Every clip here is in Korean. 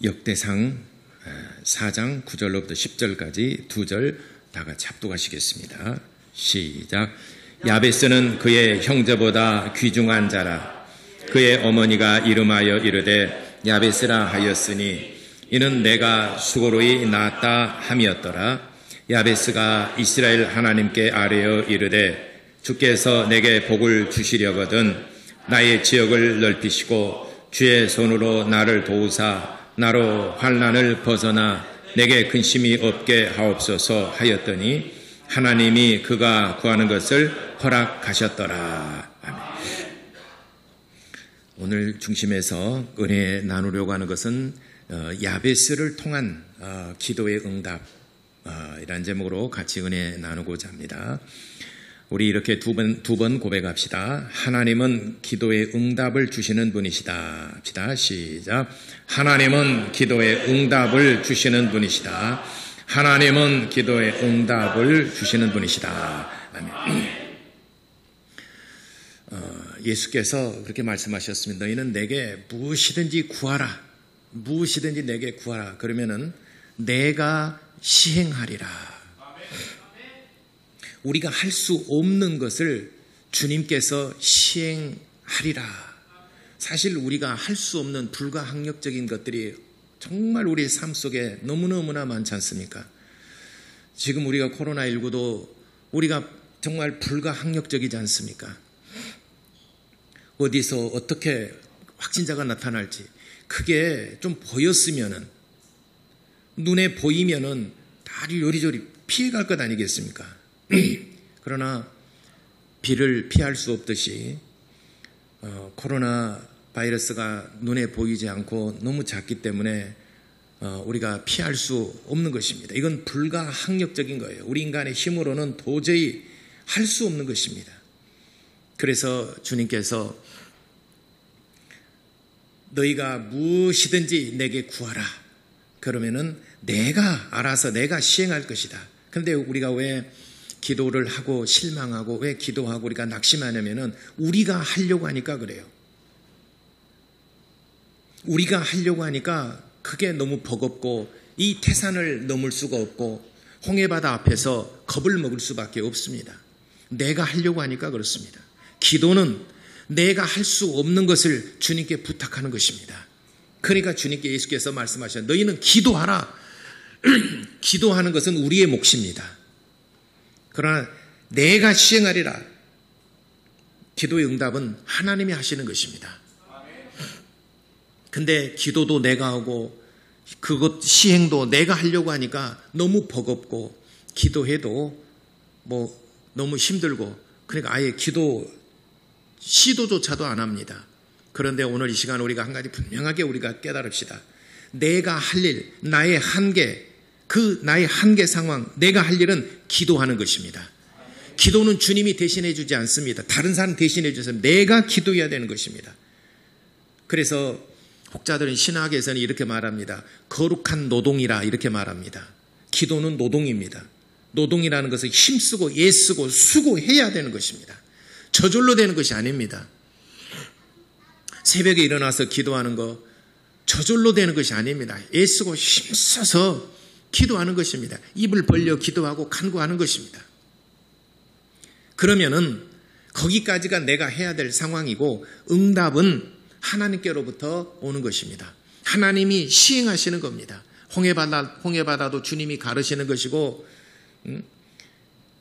역대상 4장 9절로부터 10절까지 2절 다 같이 합독하시겠습니다. 시작. 야베스는 그의 형제보다 귀중한 자라. 그의 어머니가 이름하여 이르되 야베스라 하였으니 이는 내가 수고로이 낳았다 함이었더라. 야베스가 이스라엘 하나님께 아뢰어 이르되 주께서 내게 복을 주시려거든 나의 지역을 넓히시고 주의 손으로 나를 도우사 나로 환난을 벗어나 내게 근심이 없게 하옵소서 하였더니 하나님이 그가 구하는 것을 허락하셨더라. 아멘. 오늘 중심에서 은혜 나누려고 하는 것은 야베스를 통한 기도의 응답 이란 제목으로 같이 은혜 나누고자 합니다. 우리 이렇게 두 번 고백합시다. 하나님은 기도의 응답을 주시는 분이시다. 합시다. 시작. 하나님은 기도의 응답을 주시는 분이시다. 하나님은 기도의 응답을 주시는 분이시다. 아멘. 예수께서 그렇게 말씀하셨습니다. 너희는 내게 무엇이든지 구하라. 무엇이든지 내게 구하라. 그러면은 내가 시행하리라. 우리가 할 수 없는 것을 주님께서 시행하리라. 사실 우리가 할 수 없는 불가항력적인 것들이 정말 우리의 삶 속에 너무너무나 많지 않습니까? 지금 우리가 코로나19도 우리가 정말 불가항력적이지 않습니까? 어디서 어떻게 확진자가 나타날지 그게 좀 보였으면은 눈에 보이면은 다리 요리조리 피해갈 것 아니겠습니까? 그러나 비를 피할 수 없듯이 코로나 바이러스가 눈에 보이지 않고 너무 작기 때문에 우리가 피할 수 없는 것입니다. 이건 불가항력적인 거예요. 우리 인간의 힘으로는 도저히 할 수 없는 것입니다. 그래서 주님께서 너희가 무엇이든지 내게 구하라. 그러면은 내가 알아서 내가 시행할 것이다. 그런데 우리가 왜 기도를 하고 실망하고 왜 기도하고 우리가 낙심하냐면은 우리가 하려고 하니까 그래요. 우리가 하려고 하니까 그게 너무 버겁고 이 태산을 넘을 수가 없고 홍해바다 앞에서 겁을 먹을 수밖에 없습니다. 내가 하려고 하니까 그렇습니다. 기도는 내가 할 수 없는 것을 주님께 부탁하는 것입니다. 그러니까 주님께 예수께서 말씀하셨어요. 너희는 기도하라. 기도하는 것은 우리의 몫입니다. 그러나 내가 시행하리라. 기도의 응답은 하나님이 하시는 것입니다. 근데 기도도 내가 하고 그것 시행도 내가 하려고 하니까 너무 버겁고 기도해도 너무 힘들고 그러니까 아예 기도 시도조차도 안 합니다. 그런데 오늘 이 시간 우리가 한 가지 분명하게 우리가 깨달읍시다. 내가 할 일, 나의 한계, 나의 한계 상황, 내가 할 일은 기도하는 것입니다. 기도는 주님이 대신해 주지 않습니다. 다른 사람 대신해 주세요. 내가 기도해야 되는 것입니다. 그래서 혹자들은 신학에서는 이렇게 말합니다. 거룩한 노동이라 이렇게 말합니다. 기도는 노동입니다. 노동이라는 것은 힘쓰고 애쓰고 수고해야 되는 것입니다. 저절로 되는 것이 아닙니다. 새벽에 일어나서 기도하는 거 저절로 되는 것이 아닙니다. 애쓰고 힘써서 기도하는 것입니다. 입을 벌려 기도하고 간구하는 것입니다. 그러면은 거기까지가 내가 해야 될 상황이고 응답은 하나님께로부터 오는 것입니다. 하나님이 시행하시는 겁니다. 홍해바다도 주님이 가르시는 것이고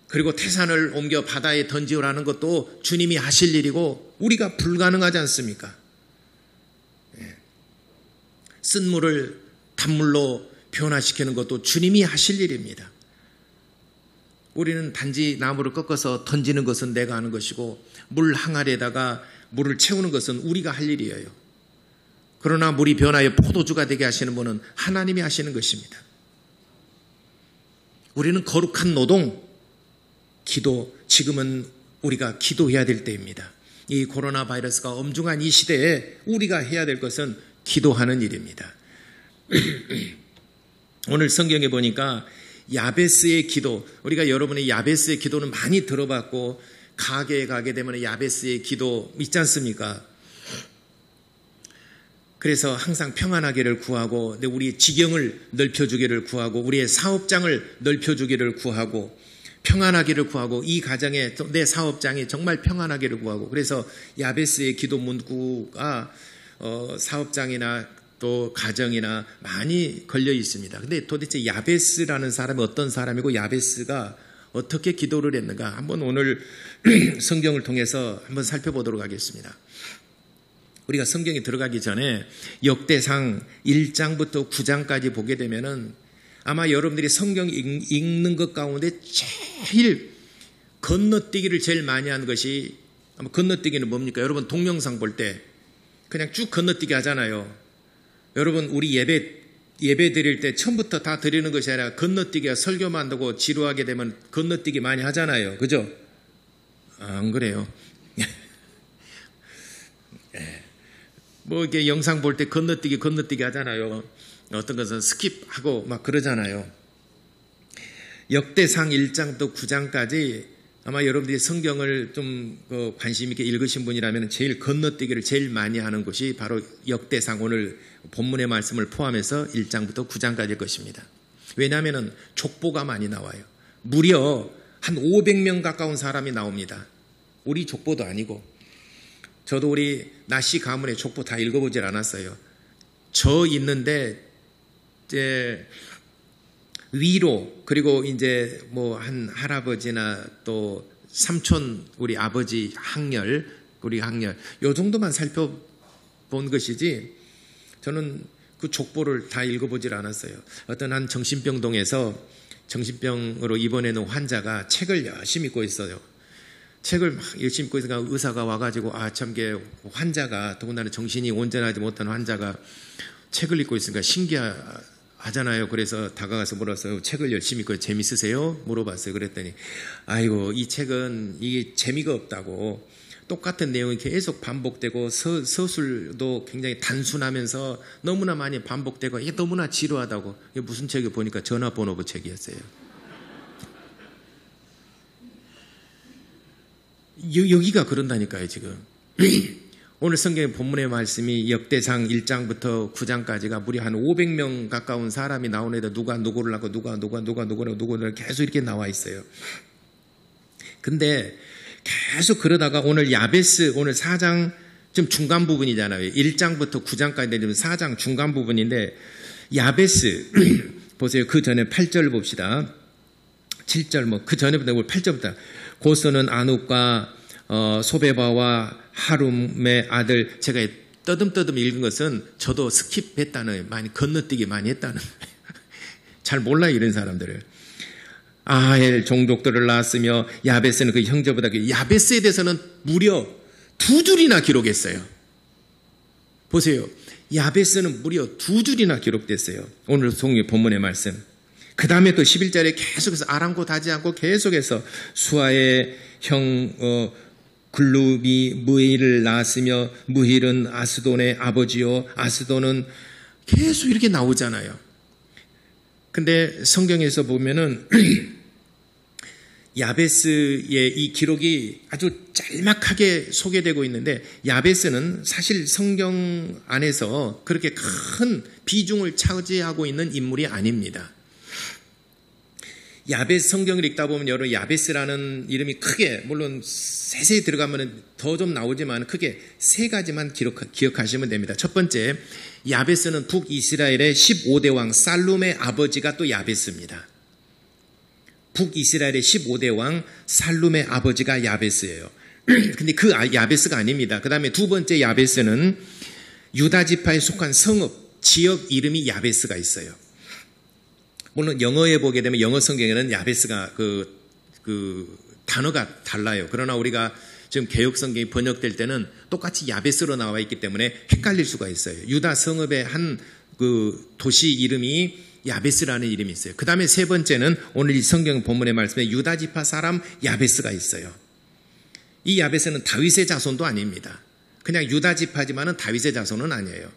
그리고 태산을 옮겨 바다에 던지라는 것도 주님이 하실 일이고 우리가 불가능하지 않습니까? 쓴물을 단물로 변화시키는 것도 주님이 하실 일입니다. 우리는 단지 나무를 꺾어서 던지는 것은 내가 하는 것이고 물 항아리에다가 물을 채우는 것은 우리가 할 일이에요. 그러나 물이 변하여 포도주가 되게 하시는 분은 하나님이 하시는 것입니다. 우리는 거룩한 노동, 기도, 지금은 우리가 기도해야 될 때입니다. 이 코로나 바이러스가 엄중한 이 시대에 우리가 해야 될 것은 기도하는 일입니다. 오늘 성경에 보니까 야베스의 기도, 우리가 여러분의 야베스의 기도는 많이 들어봤고 가게에 가게 되면 야베스의 기도 있지 않습니까? 그래서 항상 평안하기를 구하고 우리 지경을 넓혀주기를 구하고 우리의 사업장을 넓혀주기를 구하고 평안하기를 구하고 이 가정에 내 사업장이 정말 평안하기를 구하고 그래서 야베스의 기도 문구가 사업장이나 또 가정이나 많이 걸려 있습니다. 근데 도대체 야베스라는 사람이 어떤 사람이고 야베스가 어떻게 기도를 했는가 한번 오늘 성경을 통해서 한번 살펴보도록 하겠습니다. 우리가 성경에 들어가기 전에 역대상 1장부터 9장까지 보게 되면은 아마 여러분들이 성경 읽는 것 가운데 제일 건너뛰기를 제일 많이 한 것이 아마 건너뛰기는 뭡니까? 여러분 동영상 볼 때 그냥 쭉 건너뛰기 하잖아요. 여러분 우리 예배 드릴 때 처음부터 다 드리는 것이 아니라 건너뛰기가 설교만 하고 지루하게 되면 건너뛰기 많이 하잖아요. 그죠? 안 그래요? 뭐 이렇게 영상 볼 때 건너뛰기 하잖아요. 어떤 것은 스킵하고 막 그러잖아요. 역대상 1장부터 9장까지 아마 여러분들이 성경을 좀 관심 있게 읽으신 분이라면 제일 건너뛰기를 제일 많이 하는 것이 바로 역대상 오늘 본문의 말씀을 포함해서 1장부터 9장까지일 것입니다. 왜냐하면 족보가 많이 나와요. 무려 한 500명 가까운 사람이 나옵니다. 우리 족보도 아니고 저도 우리 나씨 가문의 족보 다 읽어보질 않았어요. 저 있는데 이제 위로 그리고 이제 뭐 한 할아버지나 또 삼촌 우리 아버지 항렬 우리 항렬 요 정도만 살펴본 것이지 저는 그 족보를 다 읽어보질 않았어요. 어떤 한 정신병동에서 정신병으로 입원해놓은 환자가 책을 열심히 읽고 있어요. 책을 막 열심히 읽고 있으니까 의사가 와가지고 참 환자가 더군다나 정신이 온전하지 못한 환자가 책을 읽고 있으니까 신기하잖아요. 그래서 다가가서 물었어요. 책을 열심히 읽고 재밌으세요? 물어봤어요. 그랬더니 아이고 이 책은 이게 재미가 없다고 똑같은 내용이 계속 반복되고 서술도 굉장히 단순하면서 너무나 많이 반복되고 이게 너무나 지루하다고. 이게 무슨 책을 보니까 전화번호부 책이었어요. 여기가 그런다니까요 지금. 오늘 성경의 본문의 말씀이 역대상 1장부터 9장까지가 무려 한 500명 가까운 사람이 나오는데 누가 누구를 하고 누구를 계속 이렇게 나와 있어요. 근데 계속 그러다가 오늘 야베스 오늘 4장 좀 중간 부분이잖아요. 1장부터 9장까지 되면 4장 중간 부분인데 야베스 보세요. 그 전에 8절 봅시다. 7절 뭐 그 전에부터 8절부터 고스는 아눕과 소베바와 하룸의 아들 제가 떠듬떠듬 읽은 것은 저도 스킵했다는 많이 건너뛰기 많이 했다는 잘 몰라요 이런 사람들을. 아헬 종족들을 낳았으며 야베스는 그 형제보다 야베스에 대해서는 무려 2줄이나 기록했어요. 보세요. 야베스는 무려 2줄이나 기록됐어요. 오늘 성경 본문의 말씀. 그 다음에 또 11절에 계속해서 아랑곳하지 않고 계속해서 수아의 형 글룹이 무힐을 낳았으며 무힐은 아스돈의 아버지요 아스돈은 계속 이렇게 나오잖아요. 근데 성경에서 보면은 야베스의 이 기록이 아주 짤막하게 소개되고 있는데 야베스는 사실 성경 안에서 그렇게 큰 비중을 차지하고 있는 인물이 아닙니다. 야베스 성경을 읽다 보면 여러분 야베스라는 이름이 크게 물론 세세히 들어가면 더 좀 나오지만 크게 3가지만 기억하시면 됩니다. 첫 번째, 야베스는 북이스라엘의 15대 왕 살룸의 아버지가 또 야베스입니다. 북이스라엘의 15대 왕 살룸의 아버지가 야베스예요. 근데 그 야베스가 아닙니다. 그 다음에 두 번째 야베스는 유다 지파에 속한 성읍, 지역 이름이 야베스가 있어요. 물론 영어에 보게 되면 영어 성경에는 야베스가 그 단어가 달라요. 그러나 우리가 지금 개역 성경이 번역될 때는 똑같이 야베스로 나와 있기 때문에 헷갈릴 수가 있어요. 유다 성읍의 한 그 도시 이름이 야베스라는 이름이 있어요. 그 다음에 세 번째는 오늘 이 성경 본문의 말씀에 유다 지파 사람 야베스가 있어요. 이 야베스는 다윗의 자손도 아닙니다. 그냥 유다 지파지만은 다윗의 자손은 아니에요.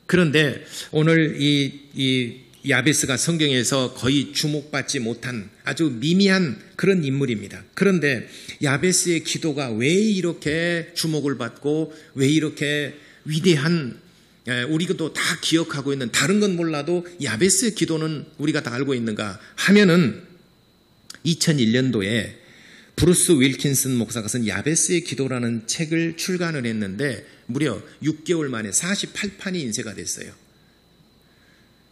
그런데 오늘 이 야베스가 성경에서 거의 주목받지 못한 아주 미미한 그런 인물입니다. 그런데 야베스의 기도가 왜 이렇게 주목을 받고 왜 이렇게 위대한 우리도 다 기억하고 있는 다른 건 몰라도 야베스의 기도는 우리가 다 알고 있는가 하면은 2001년도에 브루스 윌킨슨 목사가 쓴 야베스의 기도라는 책을 출간을 했는데 무려 6개월 만에 48판이 인쇄가 됐어요.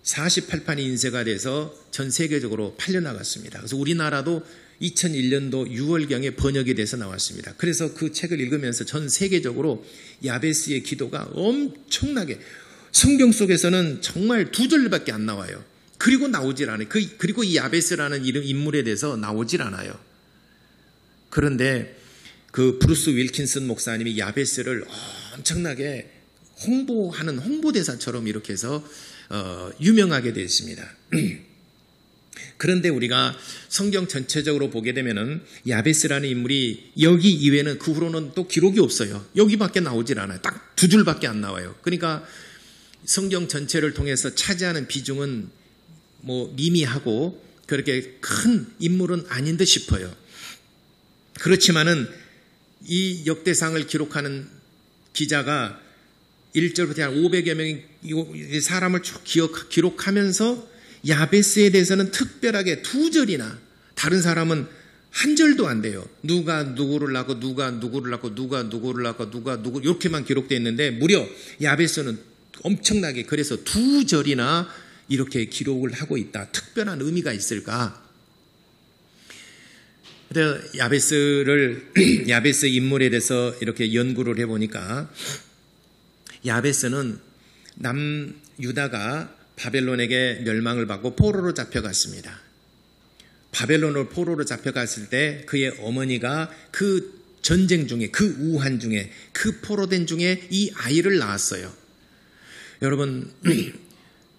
48판이 인쇄가 돼서 전 세계적으로 팔려나갔습니다. 그래서 우리나라도 2001년도 6월경에 번역이 돼서 나왔습니다. 그래서 그 책을 읽으면서 전 세계적으로 야베스의 기도가 엄청나게 성경 속에서는 정말 2절밖에 안 나와요. 그리고 나오질 않아요. 그리고 이 야베스라는 인물에 대해서 나오질 않아요. 그런데 그 브루스 윌킨슨 목사님이 야베스를 엄청나게 홍보하는 홍보대사처럼 이렇게 해서 유명하게 되었습니다. 그런데 우리가 성경 전체적으로 보게 되면은 야베스라는 인물이 여기 이외에는 그 후로는 또 기록이 없어요. 여기밖에 나오질 않아요. 딱 2줄밖에 안 나와요. 그러니까 성경 전체를 통해서 차지하는 비중은 뭐 미미하고 그렇게 큰 인물은 아닌 듯 싶어요. 그렇지만은 이 역대상을 기록하는 기자가 1절부터 한 500여 명의 사람을 쭉 기록하면서 야베스에 대해서는 특별하게 2절이나 다른 사람은 한 절도 안 돼요. 누가 누구를 낳고 누가 누구를 낳고 누가 누구를 낳고 누가 누구 이렇게만 기록되어 있는데 무려 야베스는 엄청나게 그래서 2절이나 이렇게 기록을 하고 있다. 특별한 의미가 있을까? 야베스 인물에 대해서 이렇게 연구를 해보니까 야베스는 남유다가 바벨론에게 멸망을 받고 포로로 잡혀갔습니다. 바벨론으로 포로로 잡혀갔을 때 그의 어머니가 그 전쟁 중에 그 우한 중에 그 포로된 중에 이 아이를 낳았어요. 여러분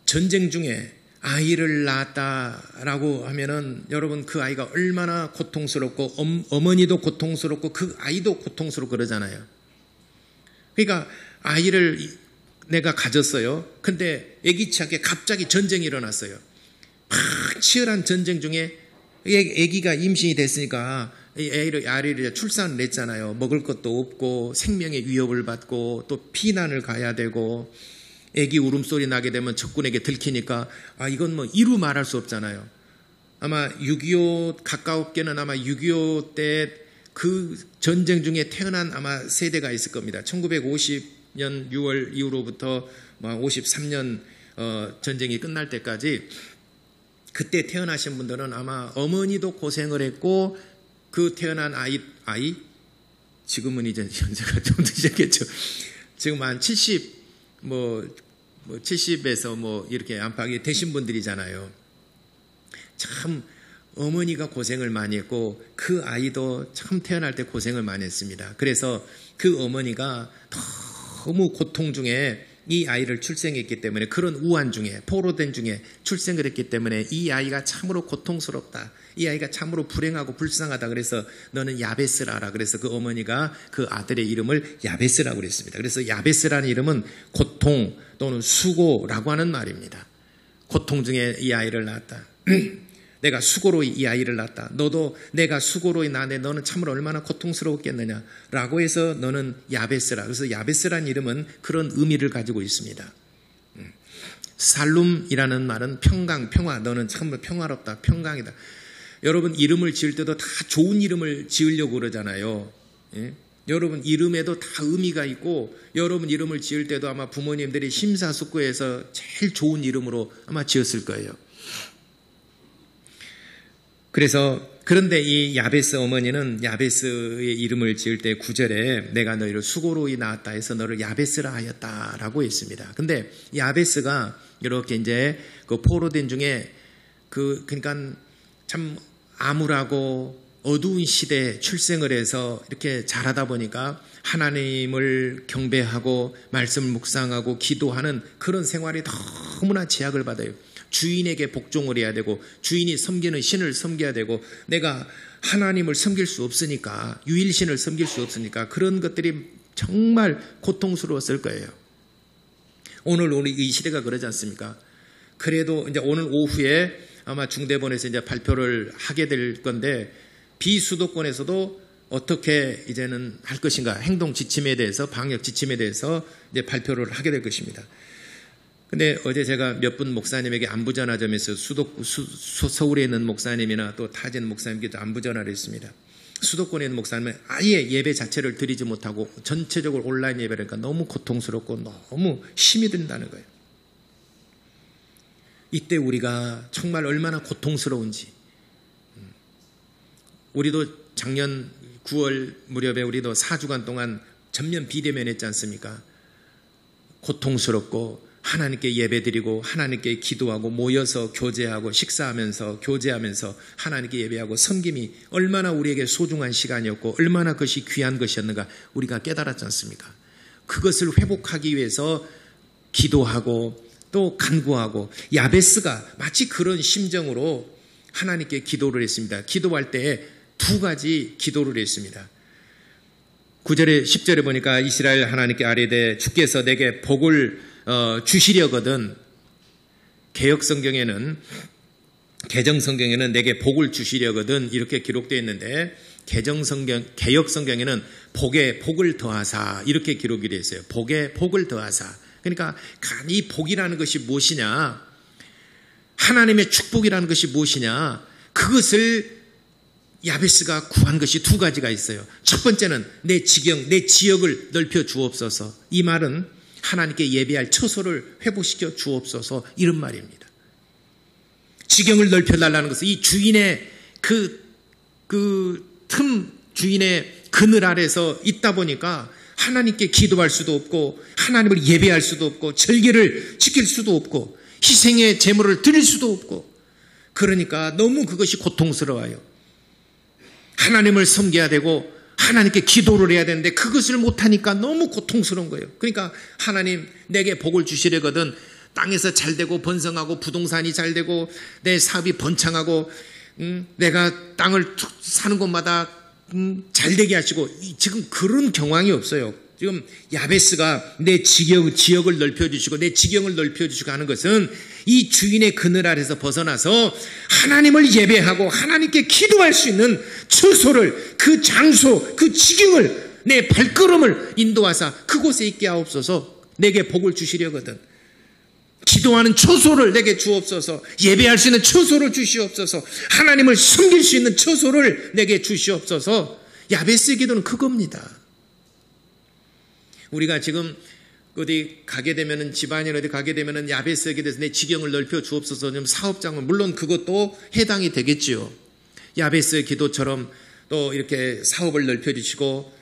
전쟁 중에 아이를 낳았다라고 하면은 여러분 그 아이가 얼마나 고통스럽고 어머니도 고통스럽고 그 아이도 고통스럽고 그러잖아요. 그러니까 아이를 내가 가졌어요. 근데 애기치하게 갑자기 전쟁이 일어났어요. 막 치열한 전쟁 중에 애기가 임신이 됐으니까 아이를 출산을 했잖아요. 먹을 것도 없고 생명의 위협을 받고 또 피난을 가야 되고 애기 울음소리 나게 되면 적군에게 들키니까 이건 뭐 이루 말할 수 없잖아요. 아마 6.25 가까웠게는 아마 6.25 때 그 전쟁 중에 태어난 아마 세대가 있을 겁니다. 1950년 6월 이후로부터 53년 전쟁이 끝날 때까지 그때 태어나신 분들은 아마 어머니도 고생을 했고 그 태어난 아이 지금은 이제 연세가 좀 드셨겠죠. 지금 한 70에서 이렇게 안팎이 되신 분들이잖아요. 참 어머니가 고생을 많이 했고 그 아이도 참 태어날 때 고생을 많이 했습니다. 그래서 그 어머니가 너무 고통 중에 이 아이를 출생했기 때문에 그런 우한 중에 포로된 중에 출생을 했기 때문에 이 아이가 참으로 고통스럽다. 이 아이가 참으로 불행하고 불쌍하다. 그래서 너는 야베스라라. 그래서 그 어머니가 그 아들의 이름을 야베스라고 그랬습니다. 그래서 야베스라는 이름은 고통 또는 수고라고 하는 말입니다. 고통 중에 이 아이를 낳았다. 내가 수고로 이 아이를 낳았다. 너도 내가 수고로 낳았는데 너는 참으로 얼마나 고통스러웠겠느냐라고 해서 너는 야베스라. 그래서 야베스라는 이름은 그런 의미를 가지고 있습니다. 살룸이라는 말은 평강, 평화. 너는 참으로 평화롭다, 평강이다. 여러분 이름을 지을 때도 다 좋은 이름을 지으려고 그러잖아요. 예? 여러분 이름에도 다 의미가 있고 여러분 이름을 지을 때도 아마 부모님들이 심사숙고해서 제일 좋은 이름으로 아마 지었을 거예요. 그런데 이 야베스 어머니는 야베스의 이름을 지을 때 9절에 내가 너희를 수고로 낳았다 해서 너를 야베스라 하였다라고 했습니다. 근데 야베스가 이렇게 이제 그 포로된 중에 그러니까 참 암울하고 어두운 시대에 출생을 해서 이렇게 자라다 보니까 하나님을 경배하고 말씀을 묵상하고 기도하는 그런 생활이 너무나 제약을 받아요. 주인에게 복종을 해야 되고 주인이 섬기는 신을 섬겨야 되고 내가 하나님을 섬길 수 없으니까 유일신을 섬길 수 없으니까 그런 것들이 정말 고통스러웠을 거예요. 오늘 우리 이 시대가 그러지 않습니까? 그래도 이제 오늘 오후에 아마 중대본에서 이제 발표를 하게 될 건데 비수도권에서도 어떻게 이제는 할 것인가, 행동 지침에 대해서, 방역 지침에 대해서 이제 발표를 하게 될 것입니다. 근데 어제 제가 몇 분 목사님에게 안부 전하자면서 서울에 있는 목사님이나 또 타진 목사님께도 안부 전화를 했습니다. 수도권에 있는 목사님은 아예 예배 자체를 드리지 못하고 전체적으로 온라인 예배니까 너무 고통스럽고 너무 힘이 든다는 거예요. 이때 우리가 정말 얼마나 고통스러운지. 우리도 작년 9월 무렵에 우리도 4주간 동안 전면 비대면했지 않습니까? 고통스럽고 하나님께 예배드리고 하나님께 기도하고 모여서 교제하고 식사하면서 교제하면서 하나님께 예배하고 섬김이 얼마나 우리에게 소중한 시간이었고 얼마나 그것이 귀한 것이었는가 우리가 깨달았지 않습니까? 그것을 회복하기 위해서 기도하고 또 간구하고 야베스가 마치 그런 심정으로 하나님께 기도를 했습니다. 기도할 때 두 가지 기도를 했습니다. 9절에 10절에 보니까 이스라엘 하나님께 아뢰되 주께서 내게 복을 주시려거든 개정성경에는 내게 복을 주시려거든 이렇게 기록되어 있는데 개역성경에는 복에 복을 더하사 이렇게 기록이 되어 있어요. 복에 복을 더하사. 그러니까 이 복이라는 것이 무엇이냐, 하나님의 축복이라는 것이 무엇이냐, 그것을 야베스가 구한 것이 두 가지가 있어요. 첫 번째는 내 지역을 넓혀 주옵소서. 이 말은 하나님께 예배할 처소를 회복시켜 주옵소서 이런 말입니다. 지경을 넓혀달라는 것은 이 주인의 주인의 그늘 아래서 있다 보니까 하나님께 기도할 수도 없고 하나님을 예배할 수도 없고 절기를 지킬 수도 없고 희생의 제물을 드릴 수도 없고 그러니까 너무 그것이 고통스러워요. 하나님을 섬겨야 되고 하나님께 기도를 해야 되는데 그것을 못하니까 너무 고통스러운 거예요. 그러니까 하나님 내게 복을 주시려거든 땅에서 잘되고 번성하고 부동산이 잘되고 내 사업이 번창하고 내가 땅을 사는 곳마다 잘되게 하시고 지금 그런 경황이 없어요. 지금 야베스가 내 지역을 넓혀주시고 내 지경을 넓혀주시고 하는 것은 이 주인의 그늘 아래서 벗어나서 하나님을 예배하고 하나님께 기도할 수 있는 처소를, 그 장소, 그 지경을 내 발걸음을 인도하사 그곳에 있게 하옵소서. 내게 복을 주시려거든 기도하는 처소를 내게 주옵소서. 예배할 수 있는 처소를 주시옵소서. 하나님을 섬길 수 있는 처소를 내게 주시옵소서. 야베스의 기도는 그겁니다. 우리가 지금 어디 가게 되면은 집안일 어디 가게 되면은 야베스의 기도에서 내 지경을 넓혀 주옵소서. 좀 사업장은 물론 그것도 해당이 되겠지요. 야베스의 기도처럼 또 이렇게 사업을 넓혀 주시고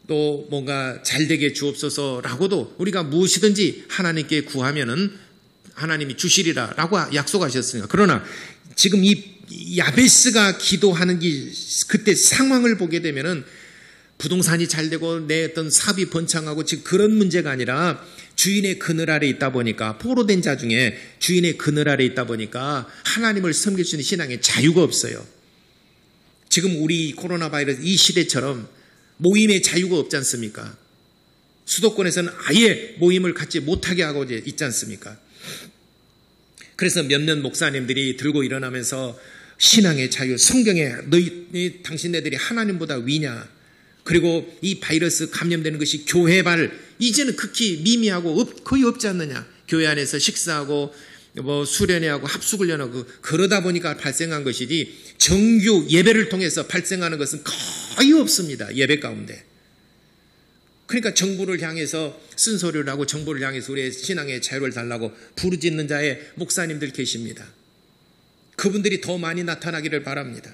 또 뭔가 잘되게 주옵소서라고도 우리가 무엇이든지 하나님께 구하면은 하나님이 주시리라라고 약속하셨으니까. 그러나 지금 이 야베스가 기도하는 그때 상황을 보게 되면은 부동산이 잘되고 내 어떤 사업이 번창하고 지금 그런 문제가 아니라 주인의 그늘 아래 있다 보니까 포로된 자 중에 주인의 그늘 아래 있다 보니까 하나님을 섬길 수 있는 신앙의 자유가 없어요. 지금 우리 코로나 바이러스 이 시대처럼 모임의 자유가 없지 않습니까? 수도권에서는 아예 모임을 갖지 못하게 하고 있지 않습니까? 그래서 몇몇 목사님들이 들고 일어나면서 신앙의 자유, 성경에 당신네들이 하나님보다 위냐? 그리고 이 바이러스 감염되는 것이 교회발 이제는 극히 미미하고 거의 없지 않느냐. 교회 안에서 식사하고 뭐 수련회하고 합숙훈련하고 그러다 보니까 발생한 것이지 정규 예배를 통해서 발생하는 것은 거의 없습니다. 예배 가운데. 그러니까 정부를 향해서 쓴소리를 하고 정부를 향해서 우리의 신앙의 자유를 달라고 부르짖는 자의 목사님들 계십니다. 그분들이 더 많이 나타나기를 바랍니다.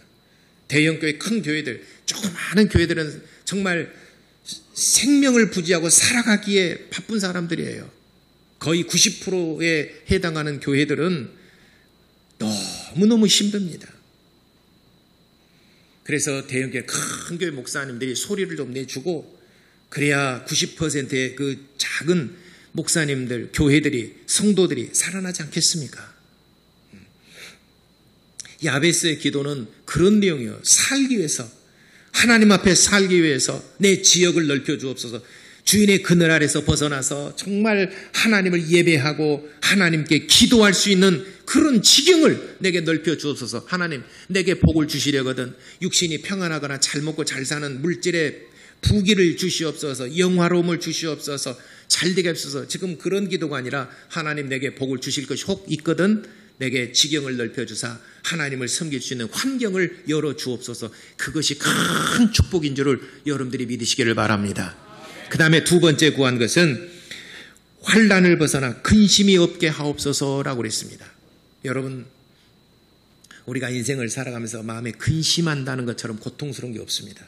대형교회, 큰 교회들, 조그마한 교회들은 정말 생명을 부지하고 살아가기에 바쁜 사람들이에요. 거의 90%에 해당하는 교회들은 너무너무 힘듭니다. 그래서 대형교회, 큰 교회 목사님들이 소리를 좀 내주고 그래야 90%의 그 작은 목사님들, 교회들이, 성도들이 살아나지 않겠습니까? 야베스의 기도는 그런 내용이에요. 살기 위해서, 하나님 앞에 살기 위해서 내 지역을 넓혀 주옵소서. 주인의 그늘 아래서 벗어나서 정말 하나님을 예배하고 하나님께 기도할 수 있는 그런 지경을 내게 넓혀 주옵소서. 하나님, 내게 복을 주시려거든 육신이 평안하거나 잘 먹고 잘 사는 물질의 부귀를 주시옵소서. 영화로움을 주시옵소서. 잘되게 하옵소서. 지금 그런 기도가 아니라 하나님, 내게 복을 주실 것이 혹 있거든 내게 지경을 넓혀주사 하나님을 섬길 수 있는 환경을 열어주옵소서. 그것이 큰 축복인 줄을 여러분들이 믿으시기를 바랍니다. 그 다음에 두 번째 구한 것은 환난을 벗어나 근심이 없게 하옵소서라고 그랬습니다. 여러분, 우리가 인생을 살아가면서 마음에 근심한다는 것처럼 고통스러운 게 없습니다.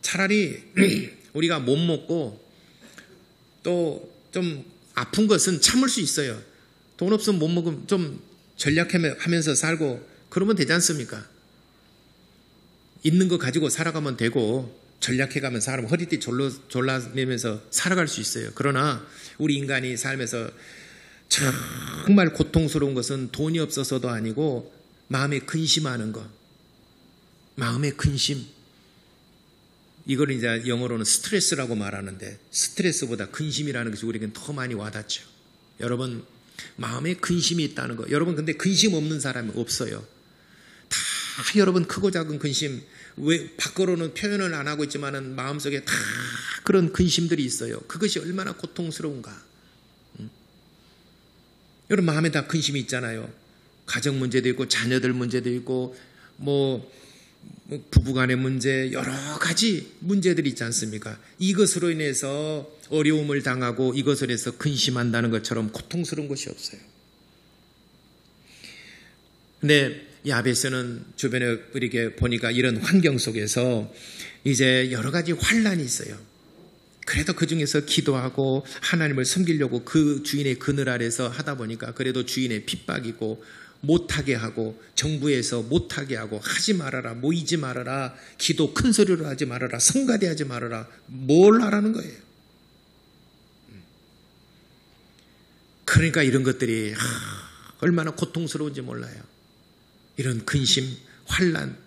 차라리 우리가 못 먹고 또 좀 아픈 것은 참을 수 있어요. 돈 없으면 못 먹으면 좀 전략하면서 살고 그러면 되지 않습니까? 있는 거 가지고 살아가면 되고 전략해가면 사람 허리띠 졸라매면서 살아갈 수 있어요. 그러나 우리 인간이 살면서 정말 고통스러운 것은 돈이 없어서도 아니고 마음에 근심하는 것. 마음의 근심. 이걸 이제 영어로는 스트레스라고 말하는데 스트레스보다 근심이라는 것이 우리에게는 더 많이 와닿죠. 여러분, 마음에 근심이 있다는 거. 여러분, 근데 근심 없는 사람이 없어요. 다 여러분 크고 작은 근심, 왜 밖으로는 표현을 안 하고 있지만은 마음속에 다 그런 근심들이 있어요. 그것이 얼마나 고통스러운가. 여러분, 마음에 다 근심이 있잖아요. 가정 문제도 있고 자녀들 문제도 있고 뭐 부부간의 문제, 여러 가지 문제들이 있지 않습니까? 이것으로 인해서 어려움을 당하고 이것으로 해서 근심한다는 것처럼 고통스러운 것이 없어요. 근데 야베스는 주변에 이렇게 보니까 이런 환경 속에서 이제 여러 가지 환난이 있어요. 그래도 그 중에서 기도하고 하나님을 섬기려고 그 주인의 그늘 아래서 하다 보니까 그래도 주인의 핍박이고 못하게 하고 정부에서 못하게 하고 하지 말아라, 모이지 말아라, 기도 큰 소리로 하지 말아라, 성가대하지 말아라, 뭘 하라는 거예요. 그러니까 이런 것들이 얼마나 고통스러운지 몰라요. 이런 근심, 환난,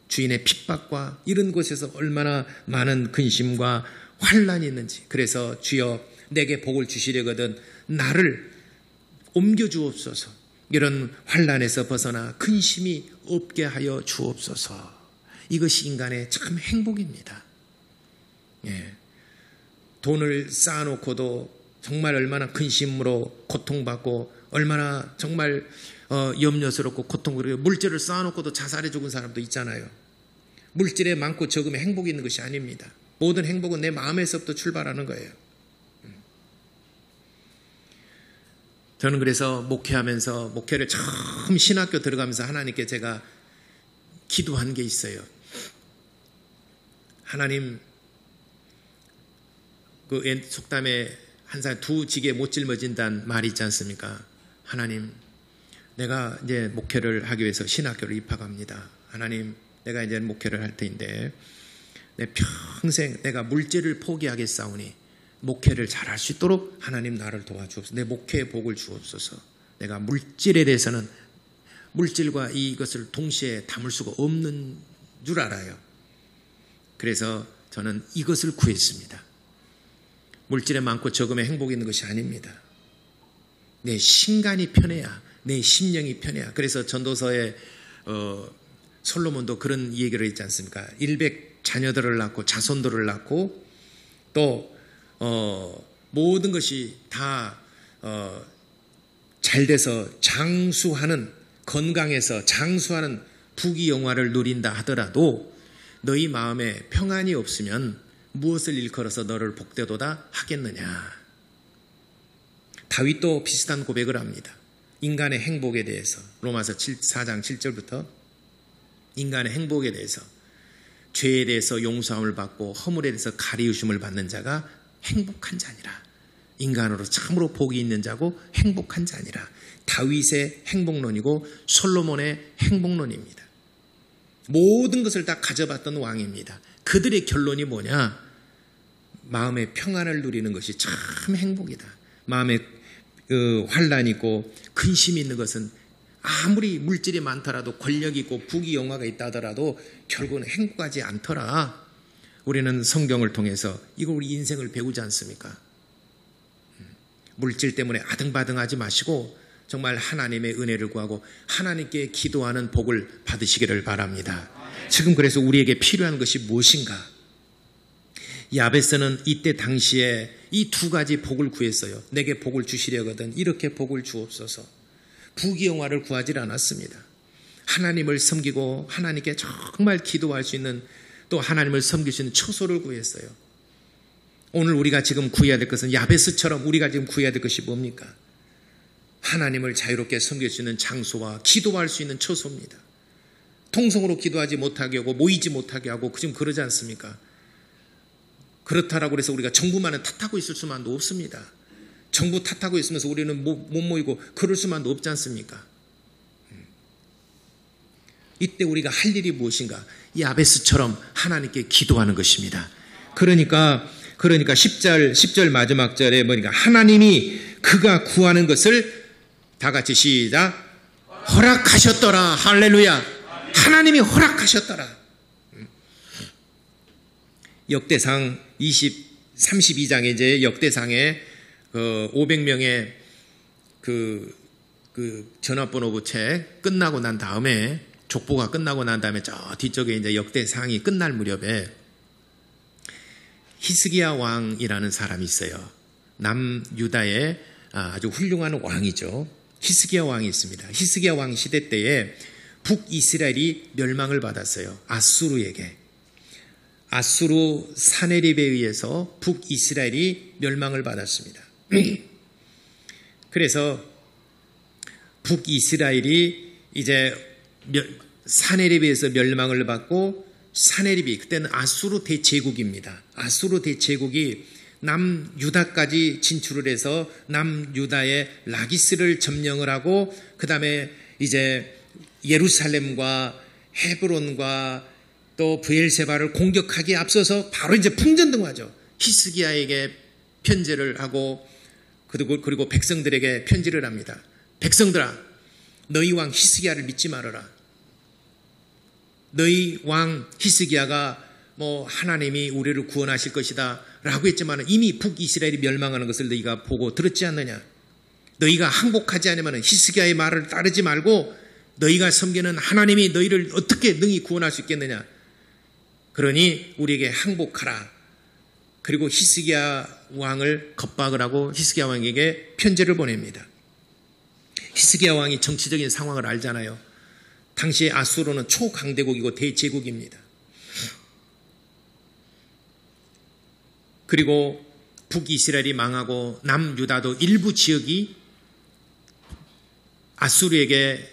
주인의 핍박과 이런 곳에서 얼마나 많은 근심과 환난이 있는지. 그래서 주여 내게 복을 주시려거든 나를 옮겨주옵소서. 이런 환난에서 벗어나 근심이 없게 하여 주옵소서. 이것이 인간의 참 행복입니다. 예. 돈을 쌓아놓고도 정말 얼마나 근심으로 고통받고 얼마나 정말 염려스럽고 고통스럽고 물질을 쌓아놓고도 자살해 죽은 사람도 있잖아요. 물질에 많고 적음에 행복이 있는 것이 아닙니다. 모든 행복은 내 마음에서부터 출발하는 거예요. 저는 그래서 목회하면서 목회를 처음 신학교 들어가면서 하나님께 제가 기도한 게 있어요. 하나님, 그 속담에 항상 두 지게 못 짊어진다는 말이 있지 않습니까? 하나님, 내가 이제 목회를 하기 위해서 신학교를 입학합니다. 하나님, 내가 이제 목회를 할 터인데 내 평생 내가 물질을 포기하겠사오니 목회를 잘할 수 있도록 하나님 나를 도와주옵소서. 내 목회의 복을 주옵소서. 내가 물질에 대해서는 물질과 이것을 동시에 담을 수가 없는 줄 알아요. 그래서 저는 이것을 구했습니다. 물질에 많고 적음에 행복이 있는 것이 아닙니다. 내 신간이 편해야, 내 심령이 편해야. 그래서 전도서에 솔로몬도 그런 얘기를 했지 않습니까? 100 자녀들을 낳고 자손들을 낳고 또 모든 것이 다 잘 돼서 장수하는, 건강해서 장수하는 부귀영화를 누린다 하더라도 너희 마음에 평안이 없으면 무엇을 일컬어서 너를 복되도다 하겠느냐. 다윗도 비슷한 고백을 합니다. 인간의 행복에 대해서 로마서 4장 7절부터 인간의 행복에 대해서 죄에 대해서 용서함을 받고 허물에 대해서 가리우심을 받는 자가 행복한 자니라. 인간으로 참으로 복이 있는 자고 행복한 자니라. 다윗의 행복론이고 솔로몬의 행복론입니다. 모든 것을 다 가져봤던 왕입니다. 그들의 결론이 뭐냐? 마음의 평안을 누리는 것이 참 행복이다. 마음에 환난이 있고 근심이 있는 것은 아무리 물질이 많더라도 권력이 있고 부귀영화가 있다 하더라도 결국은 행복하지 않더라. 우리는 성경을 통해서 이거 우리 인생을 배우지 않습니까? 물질 때문에 아등바등하지 마시고 정말 하나님의 은혜를 구하고 하나님께 기도하는 복을 받으시기를 바랍니다. 지금 그래서 우리에게 필요한 것이 무엇인가? 야베스는 이때 당시에 이 두 가지 복을 구했어요. 내게 복을 주시려거든 이렇게 복을 주옵소서. 부귀영화를 구하지 않았습니다. 하나님을 섬기고 하나님께 정말 기도할 수 있는, 또 하나님을 섬길 수 있는 처소를 구했어요. 오늘 우리가 지금 구해야 될 것은 야베스처럼 우리가 지금 구해야 될 것이 뭡니까? 하나님을 자유롭게 섬길 수 있는 장소와 기도할 수 있는 처소입니다. 통성으로 기도하지 못하게 하고 모이지 못하게 하고 지금 그러지 않습니까? 그렇다라고 해서 우리가 정부만은 탓하고 있을 수만도 없습니다. 정부 탓하고 있으면서 우리는 못 모이고 그럴 수만도 없지 않습니까? 이때 우리가 할 일이 무엇인가? 야베스처럼 하나님께 기도하는 것입니다. 그러니까 10절 마지막 절에 뭐니까 하나님이 그가 구하는 것을 다 같이 시작. 허락하셨더라. 할렐루야. 하나님이 허락하셨더라. 역대상 32장에 이제 역대상에 500명의 그 전화번호부 책 끝나고 난 다음에, 족보가 끝나고 난 다음에 저 뒤쪽에 이제 역대상이 끝날 무렵에 히스기야 왕이라는 사람이 있어요. 남유다의 아주 훌륭한 왕이죠. 히스기야 왕이 있습니다. 히스기야 왕 시대 때에 북이스라엘이 멸망을 받았어요. 아수르에게. 아수르 사네립에 의해서 북이스라엘이 멸망을 받았습니다. 그래서 북이스라엘이 이제 사네립에 의해서 멸망을 받고, 사네립이 그때는 아수르 대제국입니다. 아수르 대제국이 남유다까지 진출을 해서 남유다의 라기스를 점령을 하고, 그 다음에 이제 예루살렘과 헤브론과 또 브엘세바를 공격하기에 앞서서 바로 이제 풍전등화죠. 히스기야에게 편지를 하고 그리고 백성들에게 편지를 합니다. 백성들아, 너희 왕 히스기야를 믿지 말아라. 너희 왕 히스기야가 하나님이 우리를 구원하실 것이다 라고 했지만 이미 북이스라엘이 멸망하는 것을 너희가 보고 들었지 않느냐. 너희가 항복하지 않으면 히스기야의 말을 따르지 말고 너희가 섬기는 하나님이 너희를 어떻게 능히 구원할 수 있겠느냐. 그러니 우리에게 항복하라. 그리고 히스기야 왕을 겁박을 하고 히스기야 왕에게 편지를 보냅니다. 히스기야 왕이 정치적인 상황을 알잖아요. 당시에 아수르는 초강대국이고 대제국입니다. 그리고 북이스라엘이 망하고 남유다도 일부 지역이 아수르에게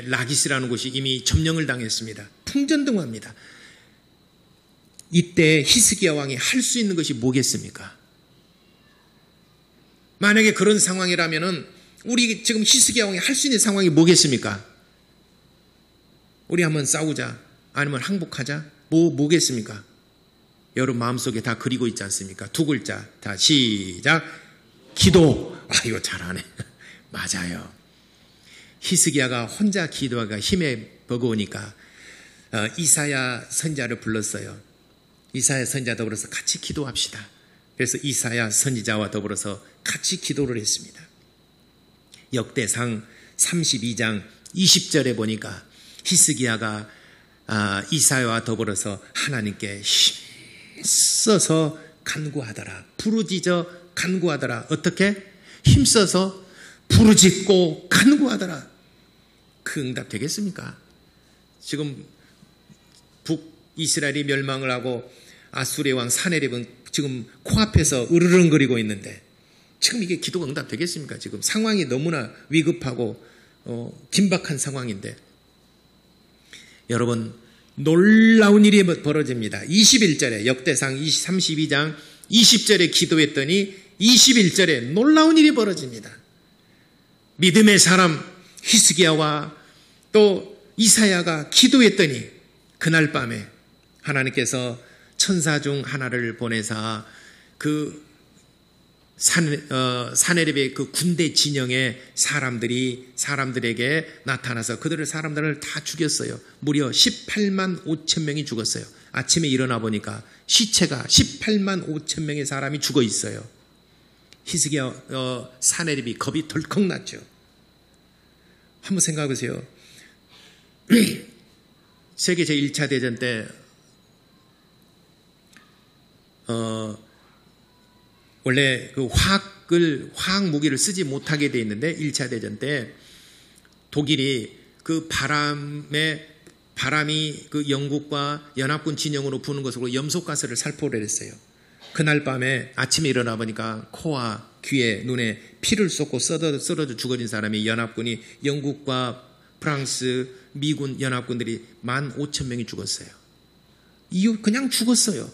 라기스라는 곳이 이미 점령을 당했습니다. 풍전등화입니다. 이때 히스기야 왕이 할 수 있는 것이 뭐겠습니까? 만약에 그런 상황이라면은 우리 지금 히스기야 왕이 할 수 있는 상황이 뭐겠습니까? 우리 한번 싸우자, 아니면 항복하자, 뭐겠습니까? 여러분 마음속에 다 그리고 있지 않습니까? 두 글자, 다 시작. 기도. 이거 잘하네. 맞아요. 히스기야가 혼자 기도하기가 힘에 버거우니까 이사야 선지자를 불렀어요. 이사야 선지자 더불어서 같이 기도합시다. 그래서 이사야 선지자와 더불어서 같이 기도를 했습니다. 역대상 32장 20절에 보니까 히스기야가 이사야와 더불어서 하나님께 힘써서 간구하더라. 부르짖어 간구하더라. 어떻게? 힘써서 부르짖고 간구하더라. 그 응답 되겠습니까? 지금 북이스라엘이 멸망을 하고 아수르의 왕 사네립은 지금 코앞에서 으르렁거리고 있는데 지금 이게 기도가 응답 되겠습니까? 지금 상황이 너무나 위급하고 긴박한 상황인데, 여러분 놀라운 일이 벌어집니다. 21절에 역대상 32장 20절에 기도했더니 21절에 놀라운 일이 벌어집니다. 믿음의 사람 히스기야와 또 이사야가 기도했더니 그날 밤에 하나님께서 천사 중 하나를 보내사 그 사네립의 그 군대 진영의 사람들에게 나타나서 사람들을 다 죽였어요. 무려 18만 5천 명이 죽었어요. 아침에 일어나 보니까 시체가 18만 5천 명의 사람이 죽어 있어요. 히스기야 사네립이 겁이 덜컥 났죠. 한번 생각해 보세요. 세계 제1차 대전 때 원래 그 화학 무기를 쓰지 못하게 돼 있는데 1차 대전 때 독일이 그 바람이 그 영국과 연합군 진영으로 부는 것으로 염소가스를 살포를 했어요. 그날 밤에 아침에 일어나 보니까 코와 귀에 눈에 피를 쏟고 쓰러져 죽어진 사람이 연합군이 영국과 프랑스, 미군 연합군들이 15,000명이 죽었어요. 이유 그냥 죽었어요.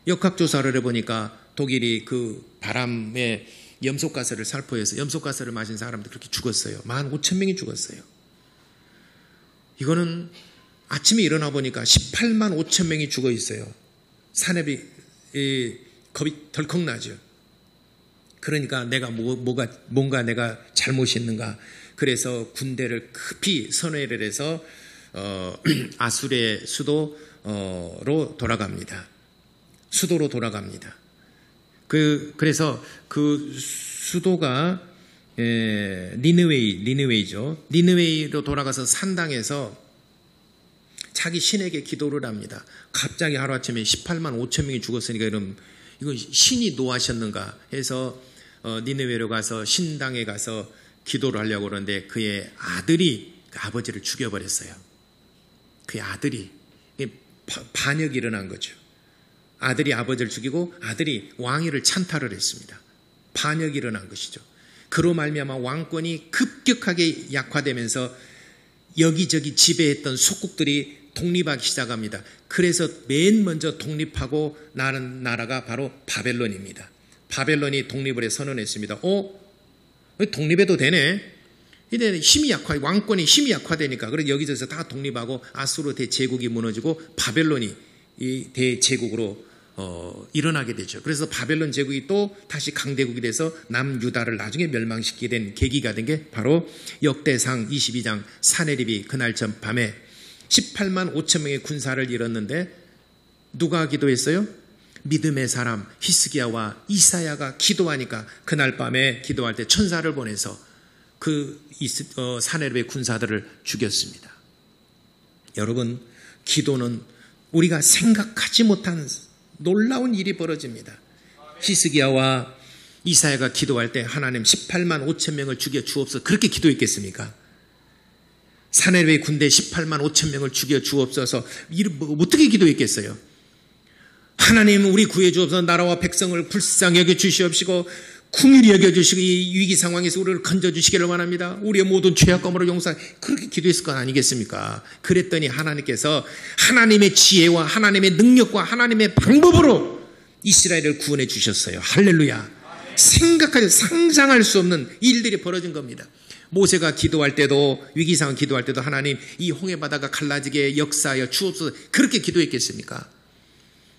역학조사를 해보니까 독일이 그 바람에 염소가스를 살포해서 염소가스를 마신 사람들 그렇게 죽었어요. 15,000명이 죽었어요. 이거는 아침에 일어나 보니까 18만 5천 명이 죽어 있어요. 사내비 겁이 덜컥 나죠. 그러니까 내가 뭔가 내가 잘못이 있는가. 그래서 군대를 급히 선회를 해서 아수르의 수도로 돌아갑니다. 수도로 돌아갑니다. 그래서 그 수도가 니느웨이죠. 니느웨이로 돌아가서 산당에서 자기 신에게 기도를 합니다. 갑자기 하루아침에 18만 5천 명이 죽었으니까 이건 신이 노하셨는가 해서 니느웨이로 가서 신당에 가서 기도를 하려고 그러는데 그의 아들이 아버지를 죽여버렸어요. 그의 아들이 반역이 일어난 거죠. 아들이 아버지를 죽이고 아들이 왕위를 찬탈을 했습니다. 반역이 일어난 것이죠. 그로 말미암아 왕권이 급격하게 약화되면서 여기저기 지배했던 속국들이 독립하기 시작합니다. 그래서 맨 먼저 독립하고 나는 나라가 바로 바벨론입니다. 바벨론이 독립을 해 선언했습니다. 독립해도 되네. 이제 왕권이 힘이 약화되니까 그래서 여기저기서 다 독립하고 아수르 대제국이 무너지고 바벨론이 이 대제국으로 일어나게 되죠. 그래서 바벨론 제국이 또 다시 강대국이 돼서 남유다를 나중에 멸망시키게 된 계기가 된 게 바로 역대상 22장 사네립이 그날 전 밤에 18만 5천 명의 군사를 잃었는데 누가 기도했어요? 믿음의 사람 히스기야와 이사야가 기도하니까 그날 밤에 기도할 때 천사를 보내서 그 사네립의 군사들을 죽였습니다. 여러분, 기도는 우리가 생각하지 못한 놀라운 일이 벌어집니다. 히스기야와 이사야가 기도할 때 하나님 18만 5천 명을 죽여 주옵소서 그렇게 기도했겠습니까? 사네립의 군대 18만 5천 명을 죽여 주옵소서 어떻게 기도했겠어요? 하나님 우리 구해 주옵소서. 나라와 백성을 불쌍히 여겨 주시옵시고 긍휼히 여겨 주시고 이 위기 상황에서 우리를 건져 주시기를 원합니다. 우리의 모든 죄악감으로 용서해. 그렇게 기도했을 건 아니겠습니까? 그랬더니 하나님께서 하나님의 지혜와 하나님의 능력과 하나님의 방법으로 이스라엘을 구원해 주셨어요. 할렐루야. 상상할 수 없는 일들이 벌어진 겁니다. 모세가 기도할 때도 위기 상황 기도할 때도 하나님 이 홍해 바다가 갈라지게 역사하여 주옵소서 그렇게 기도했겠습니까?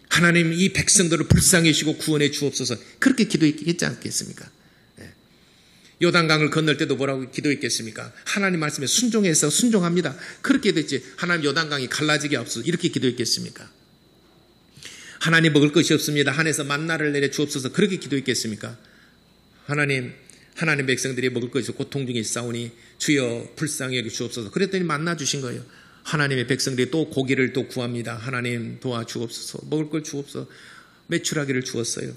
하나님 이 백성들을 불쌍히 여기시고 구원해 주옵소서 그렇게 기도했지 않겠습니까? 요단강을 건널 때도 뭐라고 기도했겠습니까? 하나님 말씀에 순종해서 순종합니다. 그렇게 됐지. 하나님 요단강이 갈라지게 없소서 이렇게 기도했겠습니까? 하나님 먹을 것이 없습니다. 하늘에서 만나를 내려 주옵소서 그렇게 기도했겠습니까? 하나님 백성들이 먹을 것이 고통 중에 싸우니 주여 불쌍히 여겨 주옵소서 그랬더니 만나 주신 거예요. 하나님의 백성들이 또 고기를 또 구합니다. 하나님 도와주옵소서 먹을 걸 주옵소서 메추라기를 주었어요.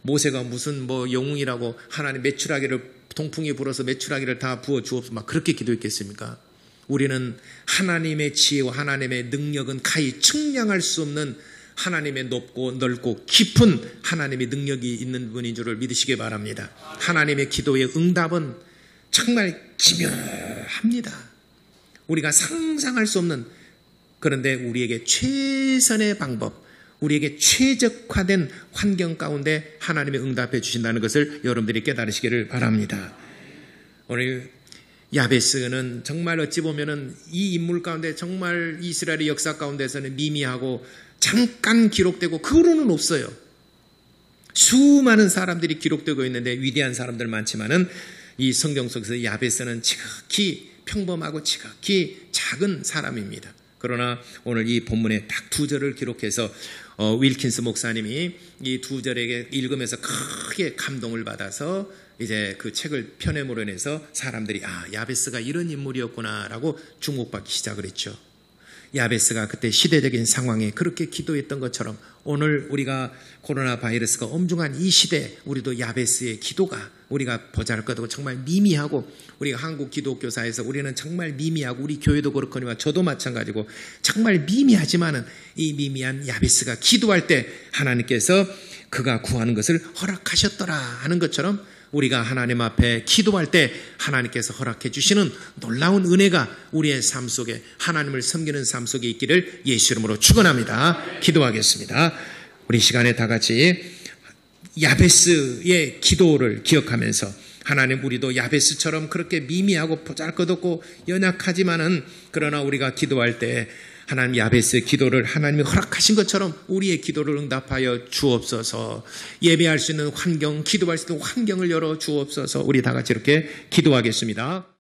모세가 무슨 영웅이라고 하나님 메추라기를 동풍이 불어서 메추라기를 다 부어 주옵소서 막 그렇게 기도했겠습니까? 우리는 하나님의 지혜와 하나님의 능력은 가히 측량할 수 없는 하나님의 높고 넓고 깊은 하나님의 능력이 있는 분인 줄을 믿으시기 바랍니다. 하나님의 기도의 응답은 정말 기묘합니다. 우리가 상상할 수 없는 그런데 우리에게 최선의 방법 우리에게 최적화된 환경 가운데 하나님의 응답해 주신다는 것을 여러분들이 깨달으시기를 바랍니다. 오늘 야베스는 정말 어찌 보면은 이 인물 가운데 정말 이스라엘의 역사 가운데서는 미미하고 잠깐 기록되고 그 후로는 없어요. 수많은 사람들이 기록되고 있는데 위대한 사람들 많지만은 이 성경 속에서 야베스는 지극히 평범하고 지극히 작은 사람입니다. 그러나 오늘 이 본문에 딱 2절을 기록해서 윌킨스 목사님이 이 2절에게 읽으면서 크게 감동을 받아서 이제 그 책을 펴냄으로 인해서 사람들이 야베스가 이런 인물이었구나라고 주목받기 시작을 했죠. 야베스가 그때 시대적인 상황에 그렇게 기도했던 것처럼 오늘 우리가 코로나 바이러스가 엄중한 이 시대 우리도 야베스의 기도가 우리가 보잘것없고 정말 미미하고 우리가 한국 기독교사에서 우리는 정말 미미하고 우리 교회도 그렇거니와 저도 마찬가지고 정말 미미하지만은 이 미미한 야베스가 기도할 때 하나님께서 그가 구하는 것을 허락하셨더라 하는 것처럼 우리가 하나님 앞에 기도할 때 하나님께서 허락해 주시는 놀라운 은혜가 우리의 삶 속에 하나님을 섬기는 삶 속에 있기를 예수 이름으로 축원합니다. 기도하겠습니다. 우리 시간에 다 같이 야베스의 기도를 기억하면서 하나님 우리도 야베스처럼 그렇게 미미하고 보잘것없고 연약하지만은 그러나 우리가 기도할 때 하나님 야베스의 기도를 하나님이 허락하신 것처럼 우리의 기도를 응답하여 주옵소서. 예배할 수 있는 환경, 기도할 수 있는 환경을 열어 주옵소서. 우리 다 같이 이렇게 기도하겠습니다.